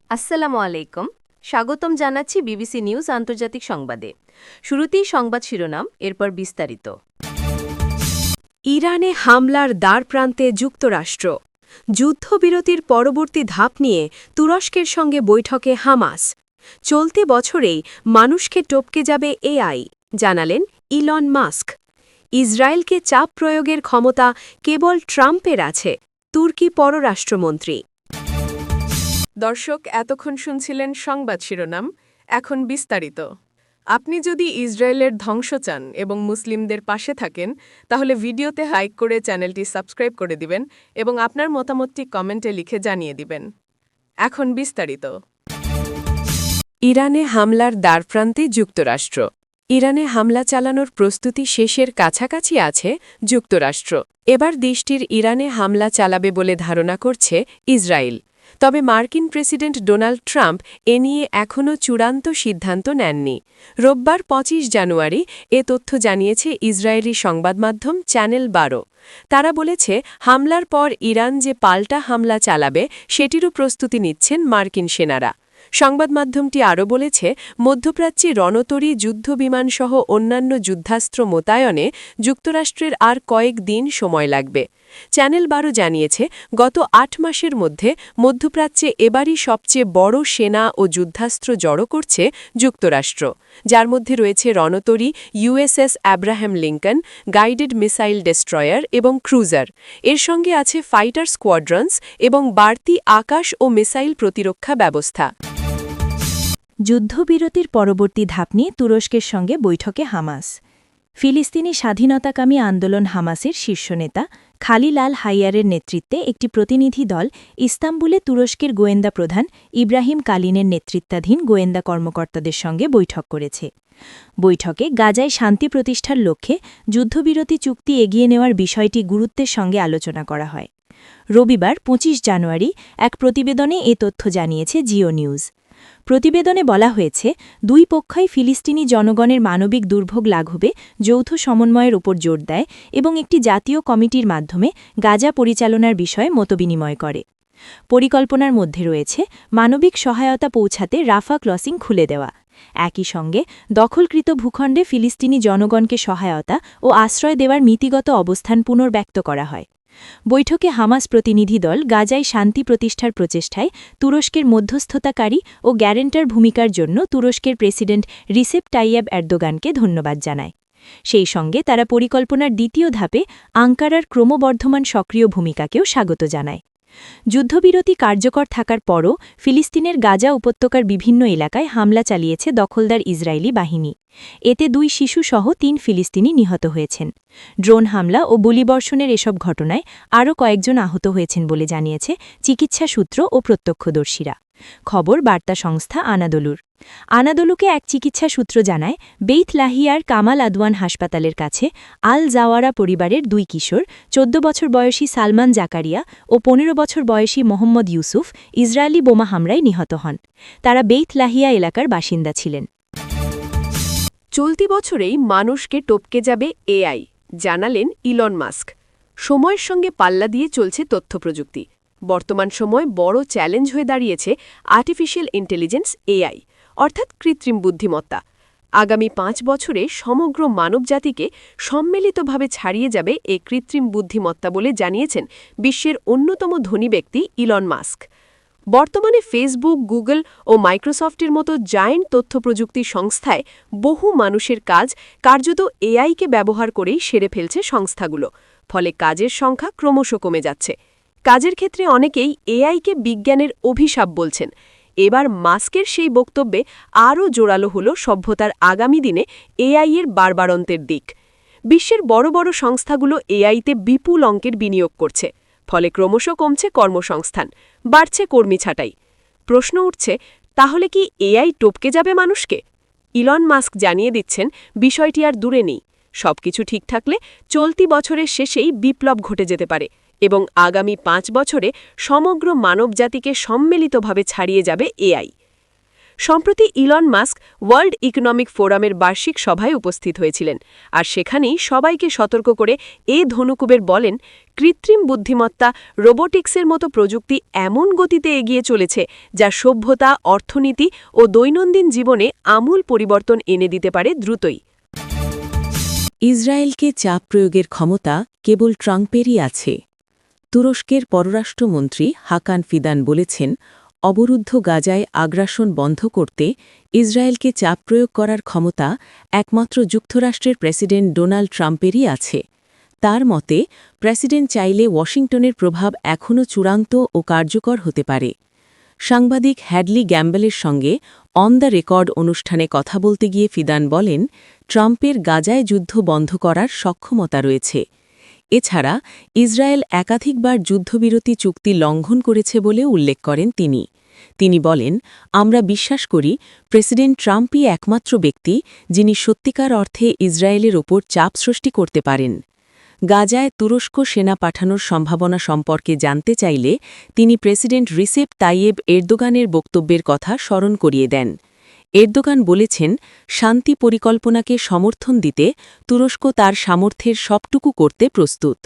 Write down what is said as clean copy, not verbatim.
আসসালামু আলাইকুম। স্বাগতম জানাচ্ছি বিবিসি নিউজ আন্তর্জাতিক সংবাদে। শুরুতেই সংবাদ শিরোনাম, এরপর বিস্তারিত। ইরানে হামলার দ্বারপ্রান্তে যুক্তরাষ্ট্র। যুদ্ধবিরতির পরবর্তী ধাপ নিয়ে তুরস্কের সঙ্গে বৈঠকে হামাস। চলতি বছরেই মানুষকে টপকে যাবে এআই, জানালেন ইলন মাস্ক। ইসরায়েলকে চাপ প্রয়োগের ক্ষমতা কেবল ট্রাম্পের আছে, তুর্কি পররাষ্ট্রমন্ত্রী। দর্শক, এতক্ষণ শুনছিলেন সংবাদ শিরোনাম, এখন বিস্তারিত। আপনি যদি ইসরায়েলের ধ্বংস চান এবং মুসলিমদের পাশে থাকেন, তাহলে ভিডিওতে লাইক করে চ্যানেলটি সাবস্ক্রাইব করে দিবেন এবং আপনার মতামতটি কমেন্টে লিখে জানিয়ে দিবেন। এখন বিস্তারিত। ইরানে হামলার দ্বারপ্রান্তে যুক্তরাষ্ট্র। ইরানে হামলা চালানোর প্রস্তুতি শেষের কাছাকাছি আছে যুক্তরাষ্ট্র। এবার দেশটির ইরানে হামলা চালাবে বলে ধারণা করছে ইসরায়েল। তবে মার্কিন প্রেসিডেন্ট ডোনাল্ড ট্রাম্প এ নিয়ে এখনও চূড়ান্ত সিদ্ধান্ত নেননি। রোববার ২৫ জানুয়ারি এ তথ্য জানিয়েছে ইসরায়েলি সংবাদমাধ্যম চ্যানেল ১২। তারা বলেছে, হামলার পর ইরান যে পাল্টা হামলা চালাবে সেটিরও প্রস্তুতি নিচ্ছেন মার্কিন সেনারা। সংবাদমাধ্যমটি আরও বলেছে, মধ্যপ্রাচ্যে রণতরী যুদ্ধবিমানসহ অন্যান্য যুদ্ধাস্ত্র মোতায়নে যুক্তরাষ্ট্রের আর কয়েক দিন সময় লাগবে। চ্যানেল ১২ জানিয়েছে, গত ৮ মাসের মধ্যে মধ্যপ্রাচ্যে এবারই সবচেয়ে বড় সেনা ও যুদ্ধাস্ত্র জড়ো করছে যুক্তরাষ্ট্র, যার মধ্যে রয়েছে রণতরী USS Abraham Lincoln, guided missile destroyer এবং ক্রুজার। এর সঙ্গে আছে ফাইটার স্কোয়াড্রন্স এবং বাড়তি আকাশ ও মিসাইল প্রতিরক্ষা ব্যবস্থা। যুদ্ধবিরতির পরবর্তী ধাপ নিয়ে তুরস্কের সঙ্গে বৈঠকে হামাস। ফিলিস্তিনি স্বাধীনতাকামী আন্দোলন হামাসের শীর্ষ নেতা খালিল আল হাইয়ারের নেতৃত্বে একটি প্রতিনিধি দল ইস্তাম্বুলে তুরস্কের গোয়েন্দা প্রধান ইব্রাহিম কালিনের নেতৃত্বাধীন গোয়েন্দা কর্মকর্তাদের সঙ্গে বৈঠক করেছে। বৈঠকে গাজায় শান্তি প্রতিষ্ঠার লক্ষ্যে যুদ্ধবিরতি চুক্তি এগিয়ে নেওয়ার বিষয়টি গুরুত্বের সঙ্গে আলোচনা করা হয়। রবিবার ২৫ জানুয়ারি এক প্রতিবেদনে এ তথ্য জানিয়েছে জিও নিউজ। প্রতিবেদনে বলা হয়েছে, দুই পক্ষই ফিলিস্তিনি জনগণের মানবিক দুর্ভোগ লাঘবে যৌথ সমন্বয়ের উপর জোর দেয় এবং একটি জাতীয় কমিটির মাধ্যমে গাজা পরিচালনার বিষয়ে মতবিনিময় করে। পরিকল্পনার মধ্যে রয়েছে মানবিক সহায়তা পৌঁছাতে রাফা ক্রসিং খুলে দেওয়া। একই সঙ্গে দখলকৃত ভূখণ্ডে ফিলিস্তিনি জনগণকে সহায়তা ও আশ্রয় দেওয়ার নীতিগত অবস্থান পুনর্ব্যক্ত করা হয়। বৈঠকে হামাস প্রতিনিধি দল গাজায় শান্তি প্রতিষ্ঠার প্রচেষ্টায় তুরস্কের মধ্যস্থতাকারী ও গ্যারেন্টার ভূমিকার জন্য তুরস্কের প্রেসিডেন্ট রিসেপ তাইয়েব এরদোগানকে ধন্যবাদ জানায়। সেই সঙ্গে তারা পরিকল্পনার দ্বিতীয় ধাপে আঙ্কারার ক্রমবর্ধমান সক্রিয় ভূমিকাকেও স্বাগত জানায়। যুদ্ধবিরতি কার্যকর থাকার পরও ফিলিস্তিনের গাজা উপত্যকার বিভিন্ন এলাকায় হামলা চালিয়েছে দখলদার ইসরায়েলি বাহিনী। এতে ২ শিশুসহ ৩ ফিলিস্তিনি নিহত হয়েছেন। ড্রোন হামলা ও গুলিবর্ষণের এসব ঘটনায় আরও কয়েকজন আহত হয়েছেন বলে জানিয়েছে চিকিৎসা সূত্র ও প্রত্যক্ষদর্শীরা। খবর বার্তা সংস্থা আনাদোলুর। আনাদোলুকে এক চিকিৎসা সূত্র জানায়, বেইত লাহিয়ার কামাল আদওয়ান হাসপাতালের কাছে আল জাওয়ারা পরিবারের ২ কিশোর, ১৪ বছর বয়সী সালমান জাকারিয়া ও ১৫ বছর বয়সী মোহাম্মদ ইউসুফ ইসরায়েলি বোমা হামলায় নিহত হন। তারা বেইত লাহিয়া এলাকার বাসিন্দা ছিলেন। চলতি বছরেই মানুষকে টপকে যাবে এআই, জানালেন ইলন মাস্ক। সময়ের সঙ্গে পাল্লা দিয়ে চলছে তথ্যপ্রযুক্তি। বর্তমান সময় বড় চ্যালেঞ্জ হয়ে দাঁড়িয়েছে আর্টিফিশিয়াল ইন্টেলিজেন্স, এআই, অর্থাৎ কৃত্রিম বুদ্ধিমত্তা। আগামী ৫ বছরে সমগ্র মানবজাতিকে সম্মিলিতভাবে ছাড়িয়ে যাবে এই কৃত্রিম বুদ্ধিমত্তা বলে জানিয়েছেন বিশ্বের অন্যতম ধনী ব্যক্তি ইলন মাস্ক। বর্তমানে ফেসবুক, গুগল ও মাইক্রোসফটের মতো জায়েন্ট তথ্যপ্রযুক্তি সংস্থায় বহু মানুষের কাজ কার্যত এআইকে ব্যবহার করেই সেরে ফেলছে সংস্থাগুলো। ফলে কাজের সংখ্যা ক্রমশ কমে যাচ্ছে। কাজের ক্ষেত্রে অনেকেই এআইকে বিজ্ঞানের অভিশাপ বলছেন। এবার মাস্কের সেই বক্তব্যে আরও জোরালো হল সভ্যতার আগামী দিনে এআইয়ের বাড়বাড়ন্তের দিক। বিশ্বের বড় বড় সংস্থাগুলো এআইতে বিপুল অঙ্কের বিনিয়োগ করছে। ফলে ক্রমশ কমছে কর্মসংস্থান, বাড়ছে কর্মী ছাঁটাই। প্রশ্ন উঠছে, তাহলে কি এআই টপকে যাবে মানুষকে? ইলন মাস্ক জানিয়ে দিচ্ছেন, বিষয়টি আর দূরে নেই। সবকিছু ঠিক থাকলে চলতি বছরের শেষেই বিপ্লব ঘটে যেতে পারে এবং আগামী ৫ বছরে সমগ্র মানবজাতিকে সম্মিলিতভাবে ছাড়িয়ে যাবে এআই। সম্প্রতি ইলন মাস্ক ওয়ার্ল্ড ইকোনমিক ফোরামের বার্ষিক সভায় উপস্থিত হয়েছিলেন আর সেখানেই সবাইকে সতর্ক করে ধনুকুবের বলেন, কৃত্রিম বুদ্ধিমত্তা, রোবোটিক্সের মতো প্রযুক্তি এমন গতিতে এগিয়ে চলেছে যা সভ্যতা, অর্থনীতি ও দৈনন্দিন জীবনে আমূল পরিবর্তন এনে দিতে পারে দ্রুতই। ইসরায়েলকে চাপ প্রয়োগের ক্ষমতা কেবল ট্রাম্পেরই আছে। তুরস্কের পররাষ্ট্রমন্ত্রী হাকান ফিদান বলেছেন, অবরুদ্ধ গাজায় আগ্রাসন বন্ধ করতে ইসরায়েলকে চাপ প্রয়োগ করার ক্ষমতা একমাত্র যুক্তরাষ্ট্রের প্রেসিডেন্ট ডোনাল্ড ট্রাম্পেরই আছে। তার মতে, প্রেসিডেন্ট চাইলে ওয়াশিংটনের প্রভাব এখনও চূড়ান্ত ও কার্যকর হতে পারে। সাংবাদিক হ্যাডলি গ্যাম্বেলের সঙ্গে অন দ্য রেকর্ড অনুষ্ঠানে কথা বলতে গিয়ে ফিদান বলেন, ট্রাম্পের গাজায় যুদ্ধ বন্ধ করার সক্ষমতা রয়েছে। এছাড়া ইসরায়েল একাধিকবার যুদ্ধবিরতি চুক্তি লঙ্ঘন করেছে বলে উল্লেখ করেন তিনি। তিনি বলেন, আমরা বিশ্বাস করি প্রেসিডেন্ট ট্রাম্পই একমাত্র ব্যক্তি যিনি সত্যিকার অর্থে ইসরায়েলের ওপর চাপ সৃষ্টি করতে পারেন। গাজায় তুরস্ক সেনা পাঠানোর সম্ভাবনা সম্পর্কে জানতে চাইলে তিনি প্রেসিডেন্ট রিসেপ তাইয়েব এরদোগানের বক্তব্যের কথা স্মরণ করিয়ে দেন। এরদোগান বলেছেন, শান্তি পরিকল্পনাকে সমর্থন দিতে তুরস্ক তার সামর্থ্যের সবটুকু করতে প্রস্তুত।